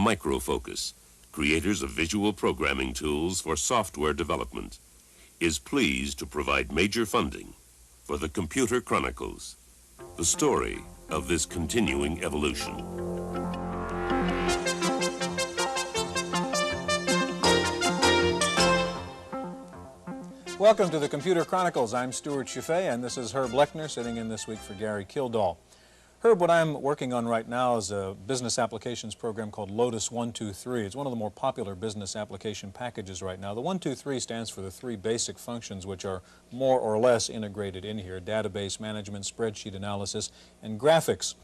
Microfocus, creators of visual programming tools for software development, is pleased to provide major funding for the Computer Chronicles, the story of this continuing evolution. Welcome to the Computer Chronicles. I'm Stewart Cheifet, and this is Herb Lechner sitting in this week for Gary Kildall. Herb, what I'm working on right now is a business applications program called Lotus 123. It's one of the more popular business application packages right now. The 123 stands for the three basic functions which are more or less integrated in here: database management, spreadsheet analysis, and graphics.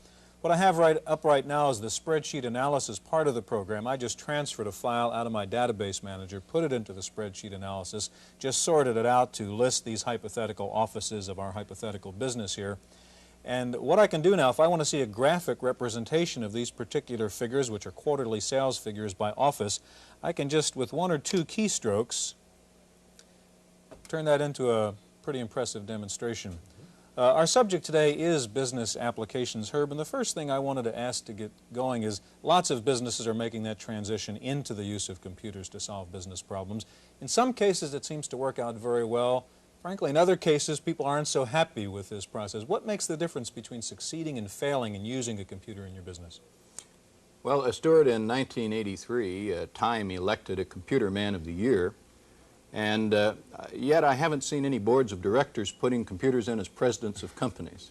What I have right now is the spreadsheet analysis part of the program. I just transferred a file out of my database manager, put it into the spreadsheet analysis, just sorted it out to list these hypothetical offices of our hypothetical business here. And what I can do now, if I want to see a graphic representation of these particular figures, which are quarterly sales figures by office, I can just, with one or two keystrokes, turn that into a pretty impressive demonstration. Our subject today is business applications, Herb, and the first thing I wanted to ask to get going is lots of businesses are making that transition into the use of computers to solve business problems. In some cases, it seems to work out very well. Frankly, in other cases, people aren't so happy with this process. What makes the difference between succeeding and failing in using a computer in your business? Well, Stewart, in 1983, Time elected a Computer Man of the Year, and yet I haven't seen any boards of directors putting computers in as presidents of companies.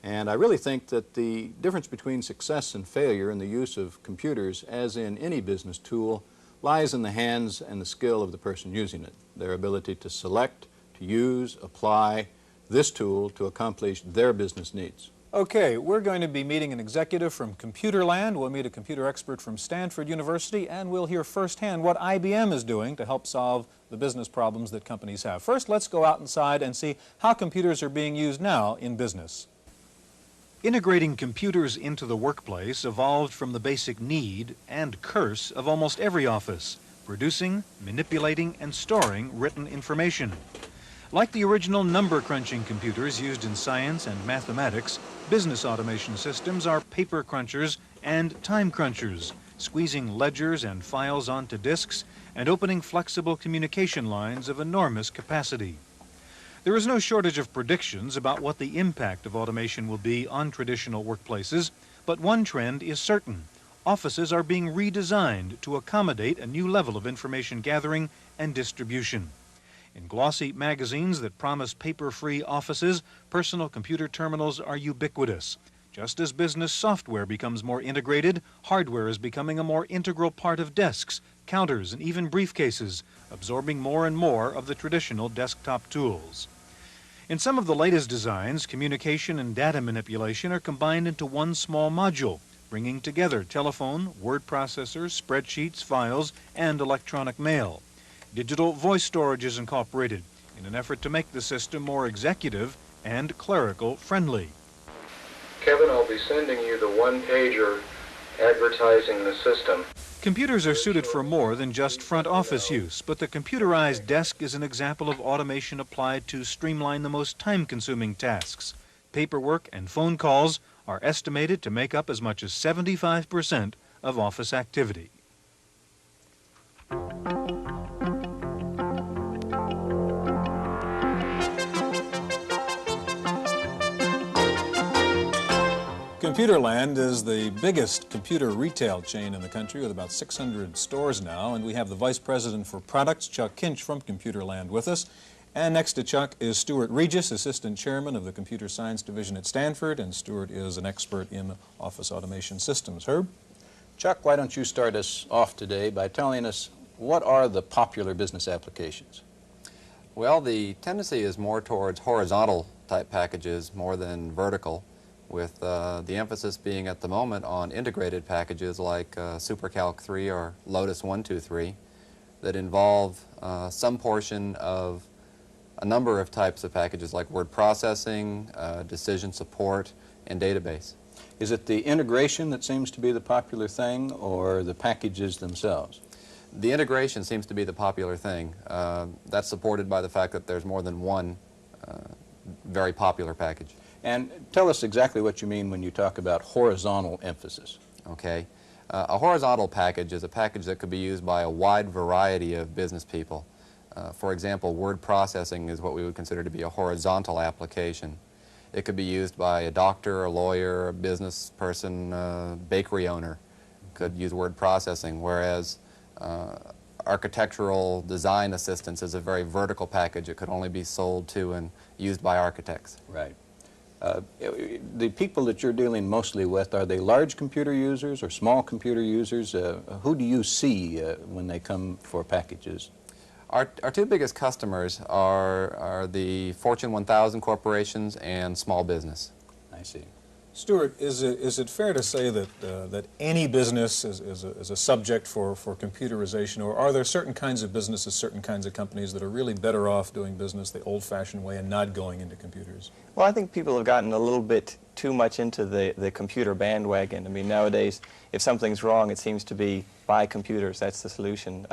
And I really think that the difference between success and failure in the use of computers, as in any business tool, lies in the hands and the skill of the person using it, their ability to select, use, apply this tool to accomplish their business needs. Okay, we're going to be meeting an executive from Computerland. We'll meet a computer expert from Stanford University, and we'll hear firsthand what IBM is doing to help solve the business problems that companies have. First, let's go out inside and see how computers are being used now in business. Integrating computers into the workplace evolved from the basic need and curse of almost every office: producing, manipulating, and storing written information. Like the original number-crunching computers used in science and mathematics, business automation systems are paper crunchers and time crunchers, squeezing ledgers and files onto disks and opening flexible communication lines of enormous capacity. There is no shortage of predictions about what the impact of automation will be on traditional workplaces, but one trend is certain: offices are being redesigned to accommodate a new level of information gathering and distribution. In glossy magazines that promise paper-free offices, personal computer terminals are ubiquitous. Just as business software becomes more integrated, hardware is becoming a more integral part of desks, counters, and even briefcases, absorbing more and more of the traditional desktop tools. In some of the latest designs, communication and data manipulation are combined into one small module, bringing together telephone, word processors, spreadsheets, files, and electronic mail. Digital voice storage is incorporated in an effort to make the system more executive and clerical friendly. Kevin, I'll be sending you the one-pager advertising the system. Computers are suited for more than just front office use, but the computerized desk is an example of automation applied to streamline the most time-consuming tasks. Paperwork and phone calls are estimated to make up as much as 75% of office activity. Computerland is the biggest computer retail chain in the country with about 600 stores now, and we have the Vice President for Products, Chuck Kinch, from Computerland with us. And next to Chuck is Stewart Regis, Assistant Chairman of the Computer Science Division at Stanford, and Stewart is an expert in office automation systems. Herb? Chuck, why don't you start us off today by telling us what are the popular business applications? Well, the tendency is more towards horizontal type packages more than vertical, with the emphasis being at the moment on integrated packages like SuperCalc 3 or Lotus 123 that involve some portion of a number of types of packages like word processing, decision support, and database. Is it the integration that seems to be the popular thing, or the packages themselves? The integration seems to be the popular thing. That's supported by the fact that there's more than one very popular package. And tell us exactly what you mean when you talk about horizontal emphasis. Okay. A horizontal package is a package that could be used by a wide variety of business people. For example, word processing is what we would consider to be a horizontal application. It could be used by a doctor, a lawyer, a business person, a bakery owner could use word processing, whereas architectural design assistance is a very vertical package. It could only be sold to and used by architects. Right. The people that you're dealing mostly with, are they large computer users or small computer users? Who do you see when they come for packages? Our two biggest customers are the Fortune 1000 corporations and small business. I see. Stewart, is it fair to say that any business is a subject for computerization, or are there certain kinds of businesses, certain kinds of companies that are really better off doing business the old-fashioned way and not going into computers? Well, I think people have gotten a little bit too much into the computer bandwagon. I mean, nowadays, if something's wrong, it seems to be buy computers. That's the solution.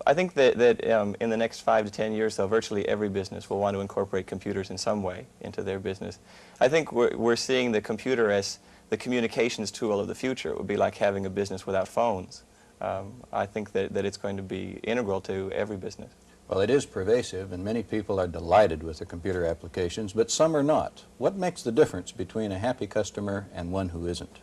I think that in the next 5 to 10 years, though, virtually every business will want to incorporate computers in some way into their business. I think we're seeing the computer as the communications tool of the future. It would be like having a business without phones. I think that it's going to be integral to every business. Well, it is pervasive, and many people are delighted with the computer applications, but some are not. What makes the difference between a happy customer and one who isn't?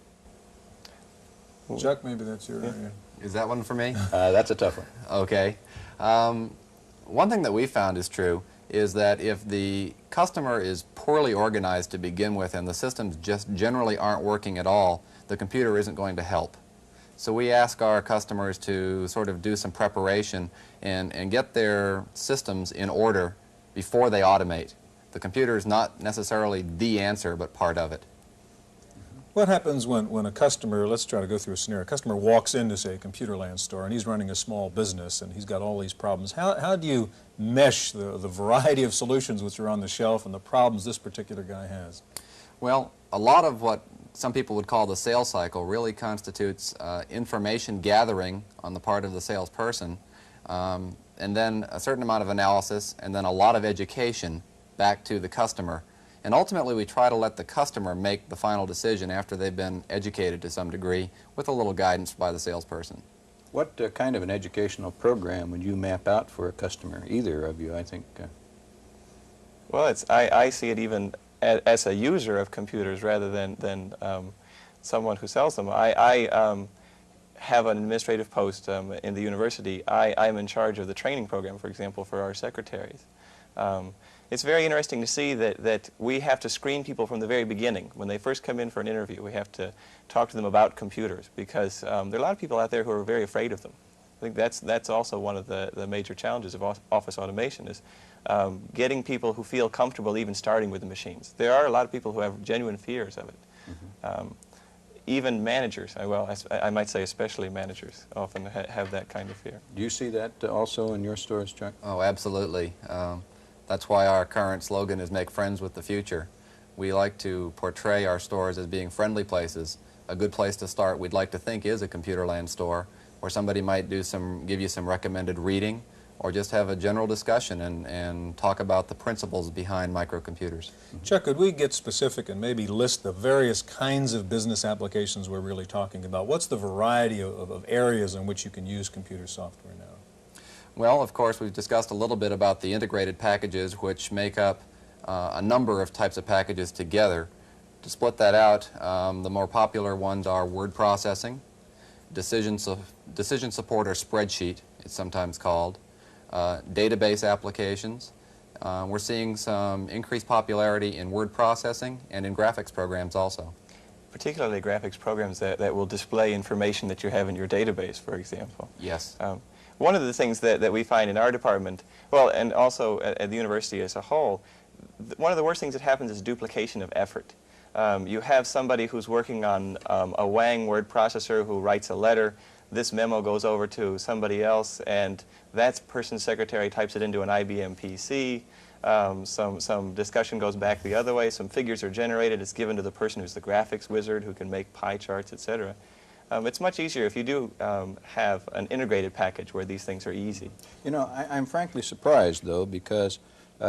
Chuck, maybe that's your area. Is that one for me? That's a tough one. Okay. One thing that we found is true is that if the customer is poorly organized to begin with and the systems just generally aren't working at all, the computer isn't going to help. So we ask our customers to sort of do some preparation and get their systems in order before they automate. The computer is not necessarily the answer, but part of it. What happens when a customer, let's try to go through a scenario, a customer walks into, say, a Computerland store and he's running a small business and he's got all these problems. How do you mesh the variety of solutions which are on the shelf and the problems this particular guy has? Well, a lot of what some people would call the sales cycle really constitutes information gathering on the part of the salesperson, and then a certain amount of analysis, and then a lot of education back to the customer. And ultimately, we try to let the customer make the final decision after they've been educated to some degree with a little guidance by the salesperson. What kind of an educational program would you map out for a customer, either of you, I think? Well, I see it even as a user of computers rather than someone who sells them. I have an administrative post in the university. I'm in charge of the training program, for example, for our secretaries. It's very interesting to see that we have to screen people from the very beginning. When they first come in for an interview, we have to talk to them about computers because there are a lot of people out there who are very afraid of them. I think that's also one of the major challenges of office automation is getting people who feel comfortable even starting with the machines. There are a lot of people who have genuine fears of it. Mm-hmm. Even managers, I might say especially managers, often have that kind of fear. Do you see that also in your stores, Chuck? Oh, absolutely. That's why our current slogan is Make Friends with the Future. We like to portray our stores as being friendly places. A good place to start, we'd like to think, is a Computerland store where somebody might give you some recommended reading or just have a general discussion and talk about the principles behind microcomputers. Chuck, could we get specific and maybe list the various kinds of business applications we're really talking about? What's the variety of areas in which you can use computer software now? Well, of course, we've discussed a little bit about the integrated packages, which make up a number of types of packages together. To split that out, the more popular ones are word processing, decision support or spreadsheet, it's sometimes called, database applications. We're seeing some increased popularity in word processing and in graphics programs also. Particularly graphics programs that will display information that you have in your database, for example. Yes. One of the things that we find in our department, well, and also at the university as a whole, one of the worst things that happens is duplication of effort. You have somebody who's working on a Wang word processor who writes a letter. This memo goes over to somebody else, and that person's secretary types it into an IBM PC. Some discussion goes back the other way. Some figures are generated. It's given to the person who's the graphics wizard who can make pie charts, etc. It's much easier if you do have an integrated package where these things are easy. You know, I'm frankly surprised, though, because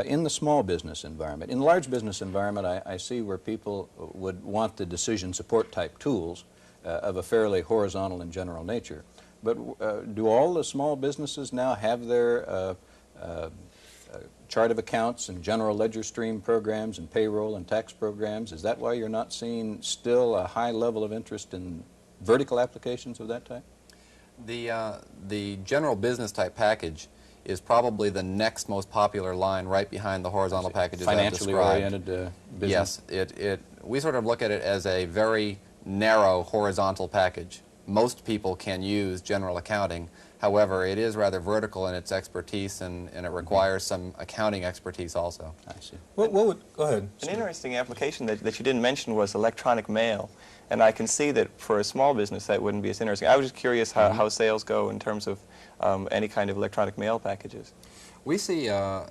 in the small business environment, in the large business environment, I see where people would want the decision support type tools, of a fairly horizontal and general nature. But do all the small businesses now have their chart of accounts and general ledger stream programs and payroll and tax programs? Is that why you're not seeing still a high level of interest in vertical applications of that type? The general business type package is probably the next most popular line right behind the horizontal packages financially oriented business. Yes, we sort of look at it as a very narrow horizontal package. Most people can use general accounting. However, it is rather vertical in its expertise, and it requires some accounting expertise also. I see. Go ahead. An interesting application that you didn't mention was electronic mail. And I can see that for a small business that wouldn't be as interesting. I was just curious how sales go in terms of any kind of electronic mail packages. We see a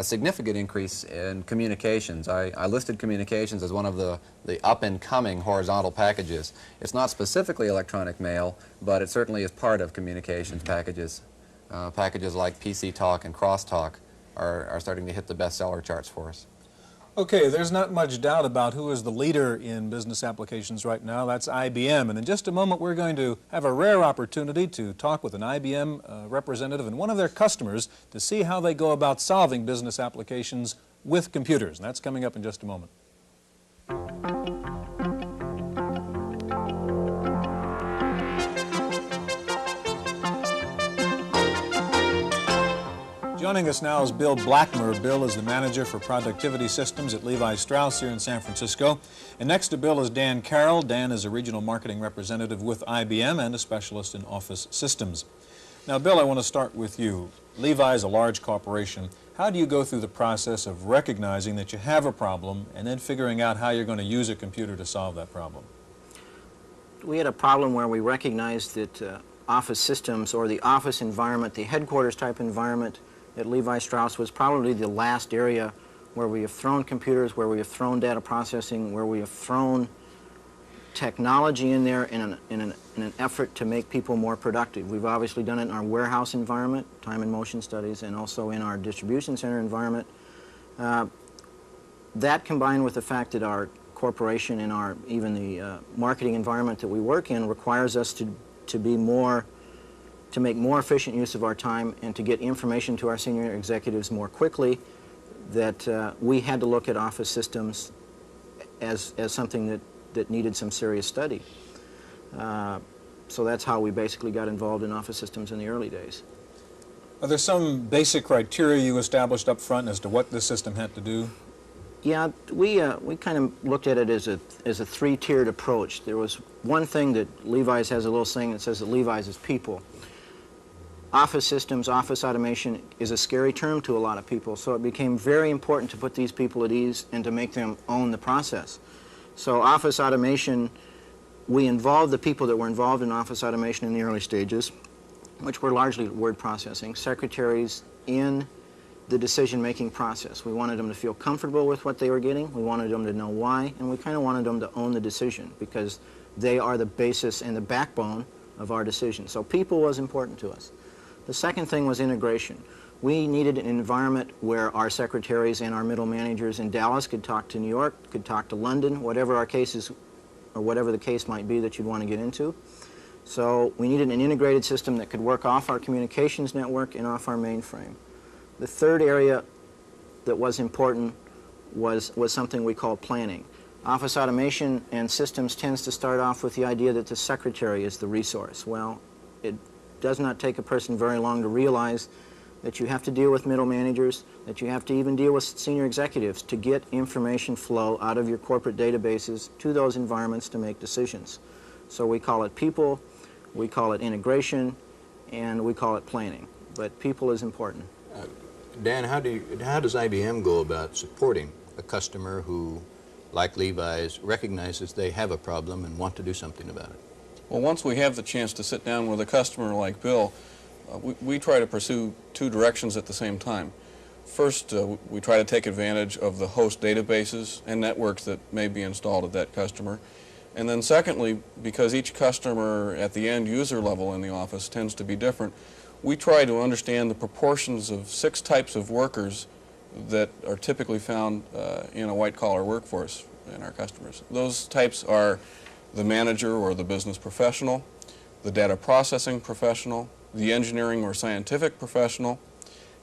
significant increase in communications. I listed communications as one of the up-and-coming horizontal packages. It's not specifically electronic mail, but it certainly is part of communications packages. Packages like PC Talk and Crosstalk are starting to hit the bestseller charts for us. Okay, there's not much doubt about who is the leader in business applications right now. That's IBM. And in just a moment, we're going to have a rare opportunity to talk with an IBM representative and one of their customers to see how they go about solving business applications with computers. And that's coming up in just a moment. Joining us now is Bill Blackmer. Bill is the manager for productivity systems at Levi Strauss here in San Francisco. And next to Bill is Dan Carroll. Dan is a regional marketing representative with IBM and a specialist in office systems. Now, Bill, I want to start with you. Levi is a large corporation. How do you go through the process of recognizing that you have a problem and then figuring out how you're going to use a computer to solve that problem? We had a problem where we recognized that office systems, or the office environment, the headquarters type environment at Levi Strauss, was probably the last area where we have thrown computers, where we have thrown data processing, where we have thrown technology in there in an effort to make people more productive. We've obviously done it in our warehouse environment, time and motion studies, and also in our distribution center environment. That combined with the fact that our corporation and even the marketing environment that we work in requires us to make more efficient use of our time and to get information to our senior executives more quickly, that we had to look at office systems as something that needed some serious study. So that's how we basically got involved in office systems in the early days. Are there some basic criteria you established up front as to what this system had to do? Yeah, we kind of looked at it as a three-tiered approach. There was one thing that Levi's has a little saying that says that Levi's is people. Office systems, office automation is a scary term to a lot of people, so it became very important to put these people at ease and to make them own the process. So office automation, we involved the people that were involved in office automation in the early stages, which were largely word processing, secretaries in the decision-making process. We wanted them to feel comfortable with what they were getting, we wanted them to know why, and we kind of wanted them to own the decision because they are the basis and the backbone of our decision. So people was important to us. The second thing was integration. We needed an environment where our secretaries and our middle managers in Dallas could talk to New York, could talk to London, whatever our cases, or whatever the case might be that you'd want to get into. So we needed an integrated system that could work off our communications network and off our mainframe. The third area that was important was something we call planning. Office automation and systems tends to start off with the idea that the secretary is the resource. Well, it does not take a person very long to realize that you have to deal with middle managers, that you have to even deal with senior executives to get information flow out of your corporate databases to those environments to make decisions. So we call it people, we call it integration, and we call it planning. But people is important. Dan, how does IBM go about supporting a customer who, like Levi's, recognizes they have a problem and want to do something about it? Well, once we have the chance to sit down with a customer like Bill, we try to pursue two directions at the same time. First, we try to take advantage of the host databases and networks that may be installed at that customer. And then secondly, because each customer at the end user level in the office tends to be different, we try to understand the proportions of 6 types of workers that are typically found in a white-collar workforce in our customers. Those types are the manager or the business professional, the data processing professional, the engineering or scientific professional,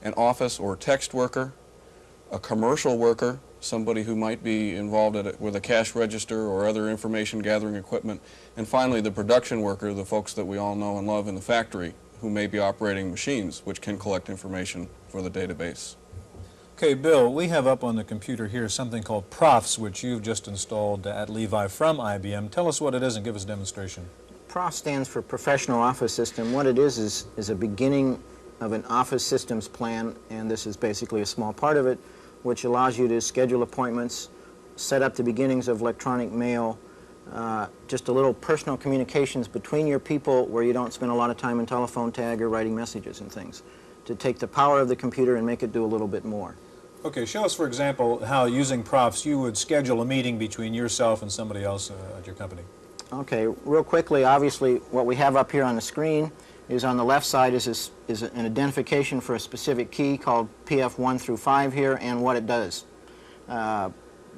an office or text worker, a commercial worker, somebody who might be involved with a cash register or other information gathering equipment, and finally the production worker, the folks that we all know and love in the factory who may be operating machines which can collect information for the database. Okay, Bill, we have up on the computer here something called Profs, which you've just installed at Levi from IBM. Tell us what it is and give us a demonstration. PROF stands for Professional Office System. What it is a beginning of an office systems plan, and this is basically a small part of it, which allows you to schedule appointments, set up the beginnings of electronic mail, just a little personal communications between your people where you don't spend a lot of time in telephone tag or writing messages and things, to take the power of the computer and make it do a little bit more. Okay, show us, for example, how using Profs you would schedule a meeting between yourself and somebody else at your company. Okay, real quickly, obviously what we have up here on the screen is on the left side is an identification for a specific key called PF1 through 5 here and what it does.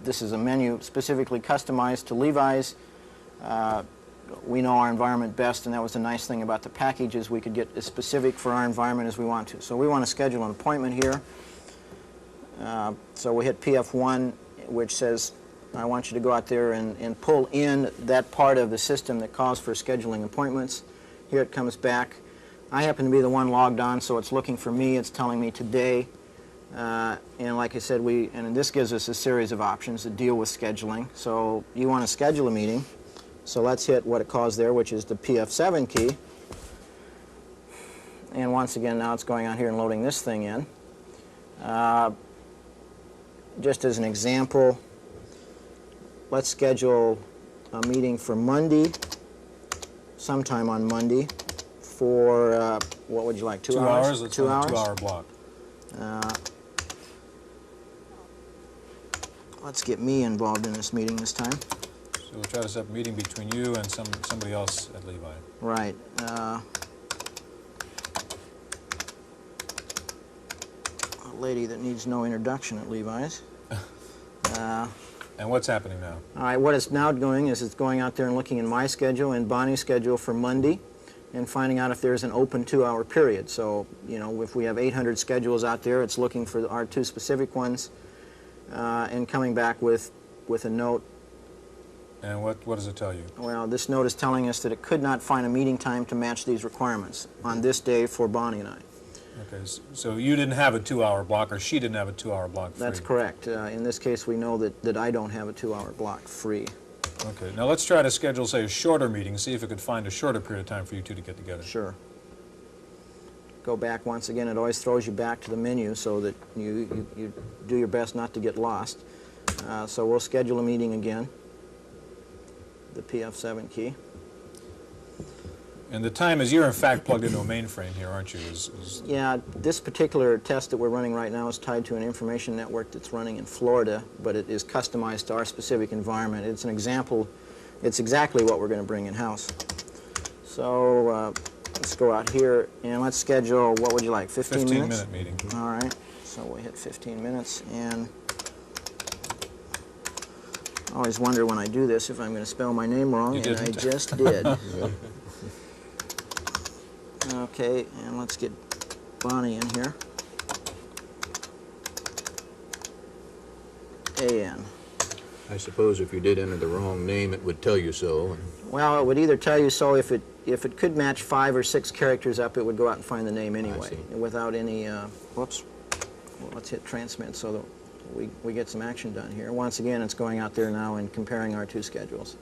This is a menu specifically customized to Levi's. We know our environment best, and that was the nice thing about the package is we could get as specific for our environment as we want to. So we want to schedule an appointment here. So we hit PF1, which says I want you to go out there and pull in that part of the system that calls for scheduling appointments. Here it comes back. I happen to be the one logged on, so it's looking for me. It's telling me today. And like I said, and this gives us a series of options that deal with scheduling. So you want to schedule a meeting. So let's hit what it calls there, which is the PF7 key. And once again, now it's going out here and loading this thing in. Just as an example, let's schedule a meeting for Monday, sometime on Monday, for, what would you like, 2 hours? Let's 2 hours? A 2-hour block. Let's get me involved in this meeting this time. So we'll try to set up a meeting between you and somebody else at Levi. Right. A lady that needs no introduction at Levi's. And what's happening now? All right, what it's now doing is it's going out there and looking in my schedule and Bonnie's schedule for Monday and finding out if there's an open 2-hour period. So, you know, if we have 800 schedules out there, it's looking for our 2 specific ones and coming back with a note. And what does it tell you? Well, this note is telling us that it could not find a meeting time to match these requirements on this day for Bonnie and I. Okay, so you didn't have a 2-hour block, or she didn't have a 2-hour block free? That's correct. In this case, we know that I don't have a 2-hour block free. Okay, now let's try to schedule, say, a shorter meeting, see if it could find a shorter period of time for you two to get together. Sure. Go back once again. It always throws you back to the menu so that you do your best not to get lost. So we'll schedule a meeting again, the PF7 key. And the time is, you're in fact plugged into a mainframe here, aren't you? Yeah, this particular test that we're running right now is tied to an information network that's running in Florida, but it is customized to our specific environment. It's an example, it's exactly what we're going to bring in-house. So let's go out here and let's schedule, what would you like, 15 minutes? 15-minute meeting. All right, so we'll hit 15 minutes, and I always wonder when I do this if I'm going to spell my name wrong, and I just did. Okay, and let's get Bonnie in here. A-N. I suppose if you did enter the wrong name, it would tell you so. Well, it would either tell you so if it could match 5 or 6 characters up, it would go out and find the name anyway, without any, whoops. Well, let's hit transmit so that we get some action done here. Once again, it's going out there now and comparing our 2 schedules.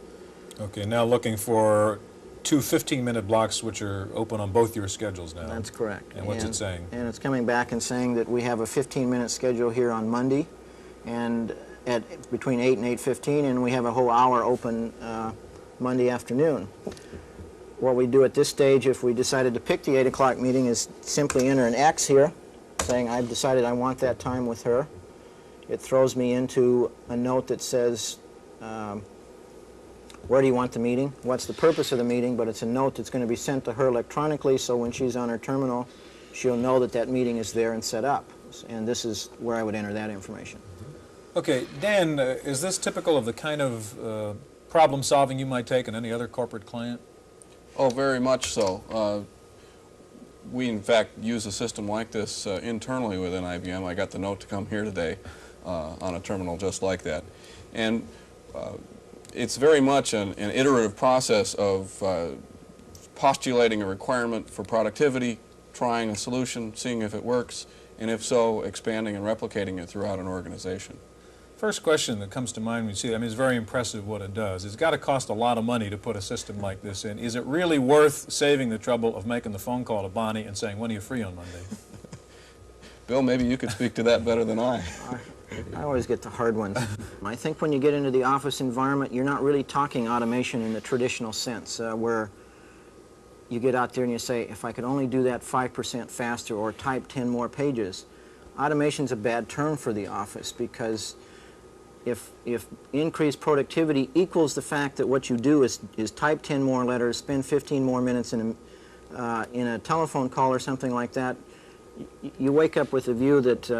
Okay, now looking for 2 15-minute blocks which are open on both your schedules now. That's correct. And what's it saying? And it's coming back and saying that we have a 15-minute schedule here on Monday, and at between 8 and 8:15, and we have a whole hour open Monday afternoon. What we do at this stage, if we decided to pick the 8 o'clock meeting, is simply enter an X here, saying I've decided I want that time with her. It throws me into a note that says, where do you want the meeting? What's the purpose of the meeting? But it's a note that's going to be sent to her electronically, so when she's on her terminal, she'll know that that meeting is there and set up. And this is where I would enter that information. Okay, Dan, is this typical of the kind of problem solving you might take in any other corporate client? Oh, very much so. We, in fact, use a system like this internally within IBM. I got the note to come here today on a terminal just like that. And it's very much an iterative process of postulating a requirement for productivity, trying a solution, seeing if it works, and if so, expanding and replicating it throughout an organization. First question that comes to mind when you see it, I mean, it's very impressive what it does. It's got to cost a lot of money to put a system like this in. Is it really worth saving the trouble of making the phone call to Bonnie and saying, when are you free on Monday? Bill, maybe you could speak to that better than I. I always get the hard ones. I think when you get into the office environment, you're not really talking automation in the traditional sense, where you get out there and you say, if I could only do that 5% faster or type 10 more pages. Automation's a bad term for the office, because if increased productivity equals the fact that what you do is type 10 more letters, spend 15 more minutes in a telephone call or something like that, you wake up with a view that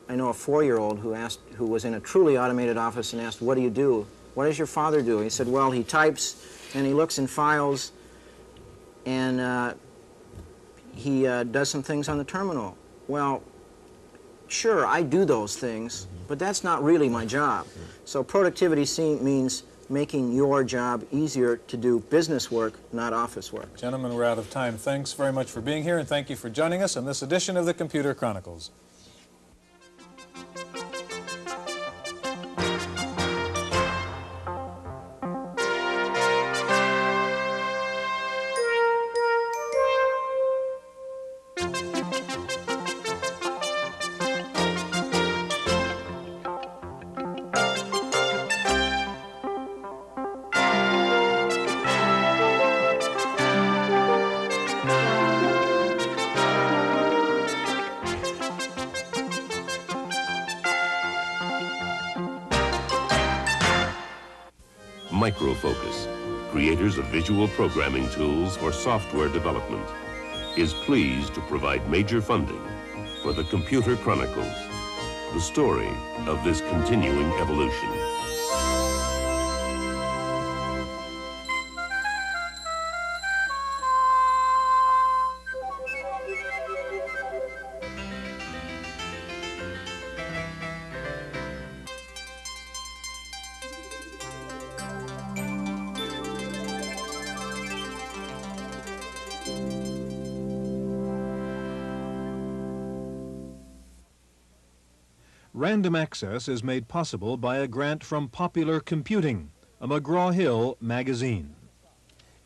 I know a 4-year-old who was in a truly automated office and asked, what do you do? What does your father do? He said, well, he types and he looks in files and he does some things on the terminal. Well, sure, I do those things, but that's not really my job. So productivity means making your job easier to do business work, not office work. Gentlemen, we're out of time. Thanks very much for being here, and thank you for joining us on this edition of the Computer Chronicles. Microfocus, creators of visual programming tools for software development, is pleased to provide major funding for the Computer Chronicles, the story of this continuing evolution. Random Access is made possible by a grant from Popular Computing, a McGraw-Hill magazine.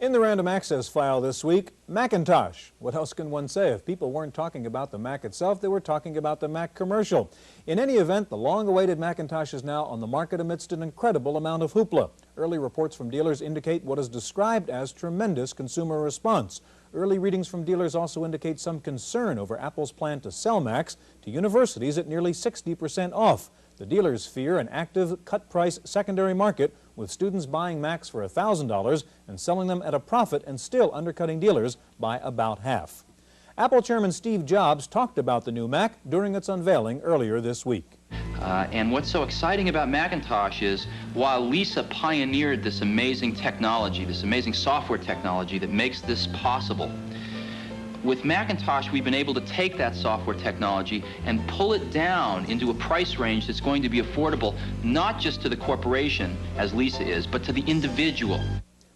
In the Random Access file this week, Macintosh. What else can one say? If people weren't talking about the Mac itself, they were talking about the Mac commercial. In any event, the long-awaited Macintosh is now on the market amidst an incredible amount of hoopla. Early reports from dealers indicate what is described as tremendous consumer response. Early readings from dealers also indicate some concern over Apple's plan to sell Macs to universities at nearly 60% off. The dealers fear an active cut-price secondary market, with students buying Macs for $1,000 and selling them at a profit and still undercutting dealers by about half. Apple Chairman Steve Jobs talked about the new Mac during its unveiling earlier this week. And what's so exciting about Macintosh is, while Lisa pioneered this amazing technology, this amazing software technology that makes this possible, with Macintosh we've been able to take that software technology and pull it down into a price range that's going to be affordable not just to the corporation, as Lisa is, but to the individual.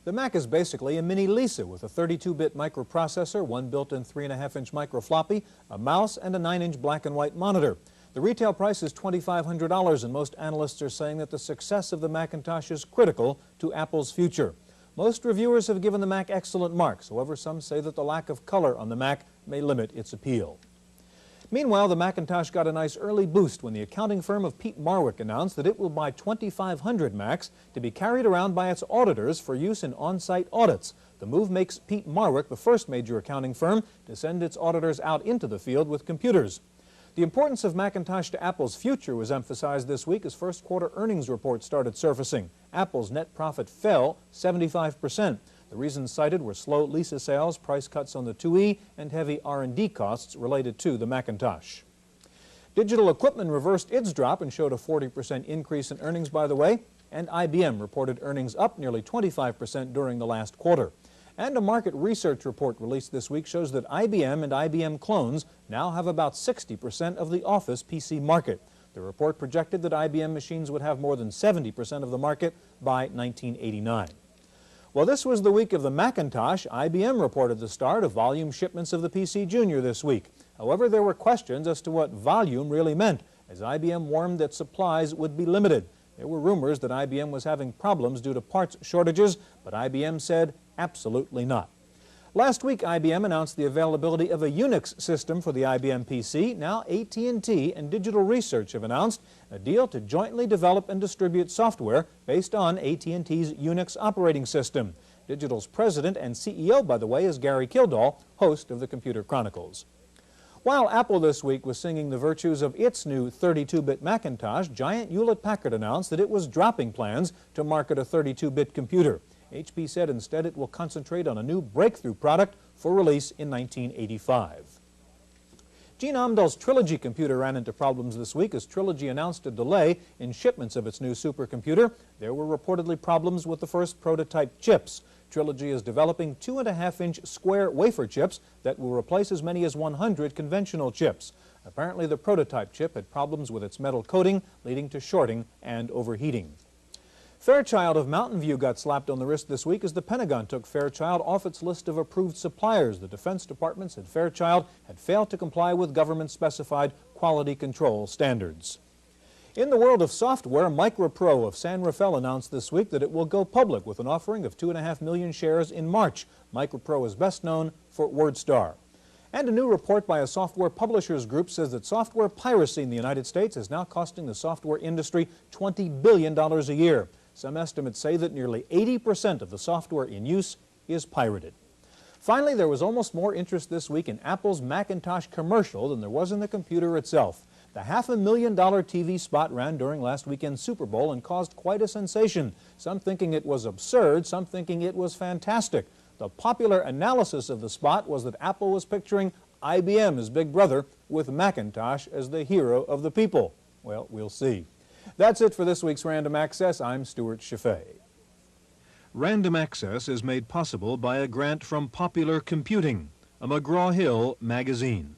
The Mac is basically a mini Lisa with a 32-bit microprocessor, one built-in 3.5-inch microfloppy, a mouse, and a 9-inch black and white monitor. The retail price is $2,500, and most analysts are saying that the success of the Macintosh is critical to Apple's future. Most reviewers have given the Mac excellent marks. However, some say that the lack of color on the Mac may limit its appeal. Meanwhile, the Macintosh got a nice early boost when the accounting firm of Pete Marwick announced that it will buy 2,500 Macs to be carried around by its auditors for use in on-site audits. The move makes Pete Marwick the first major accounting firm to send its auditors out into the field with computers. The importance of Macintosh to Apple's future was emphasized this week as first quarter earnings reports started surfacing. Apple's net profit fell 75%. The reasons cited were slow Lisa sales, price cuts on the IIe, and heavy R&D costs related to the Macintosh. Digital Equipment reversed its drop and showed a 40% increase in earnings, by the way. and IBM reported earnings up nearly 25% during the last quarter. And a market research report released this week shows that IBM and IBM clones now have about 60% of the Office PC market. The report projected that IBM machines would have more than 70% of the market by 1989. Well, this was the week of the Macintosh. IBM reported the start of volume shipments of the PC Junior this week. However, there were questions as to what volume really meant, as IBM warned that supplies would be limited. There were rumors that IBM was having problems due to parts shortages, but IBM said absolutely not. Last week, IBM announced the availability of a Unix system for the IBM PC. Now, AT&T and Digital Research have announced a deal to jointly develop and distribute software based on AT&T's Unix operating system. Digital's president and CEO, by the way, is Gary Kildall, host of the Computer Chronicles. While Apple this week was singing the virtues of its new 32-bit Macintosh, giant Hewlett-Packard announced that it was dropping plans to market a 32-bit computer. HP said instead it will concentrate on a new breakthrough product for release in 1985. Gene Amdahl's Trilogy computer ran into problems this week as Trilogy announced a delay in shipments of its new supercomputer. There were reportedly problems with the first prototype chips. Trilogy is developing 2.5-inch square wafer chips that will replace as many as 100 conventional chips. Apparently, the prototype chip had problems with its metal coating, leading to shorting and overheating. Fairchild of Mountain View got slapped on the wrist this week as the Pentagon took Fairchild off its list of approved suppliers. The Defense Department said Fairchild had failed to comply with government-specified quality control standards. In the world of software, MicroPro of San Rafael announced this week that it will go public with an offering of 2.5 million shares in March. MicroPro is best known for WordStar. And a new report by a software publishers group says that software piracy in the United States is now costing the software industry $20 billion a year. Some estimates say that nearly 80% of the software in use is pirated. Finally, there was almost more interest this week in Apple's Macintosh commercial than there was in the computer itself. The $500,000 TV spot ran during last weekend's Super Bowl and caused quite a sensation. Some thinking it was absurd, some thinking it was fantastic. The popular analysis of the spot was that Apple was picturing IBM as Big Brother with Macintosh as the hero of the people. Well, we'll see. That's it for this week's Random Access. I'm Stewart Cheifet. Random Access is made possible by a grant from Popular Computing, a McGraw-Hill magazine.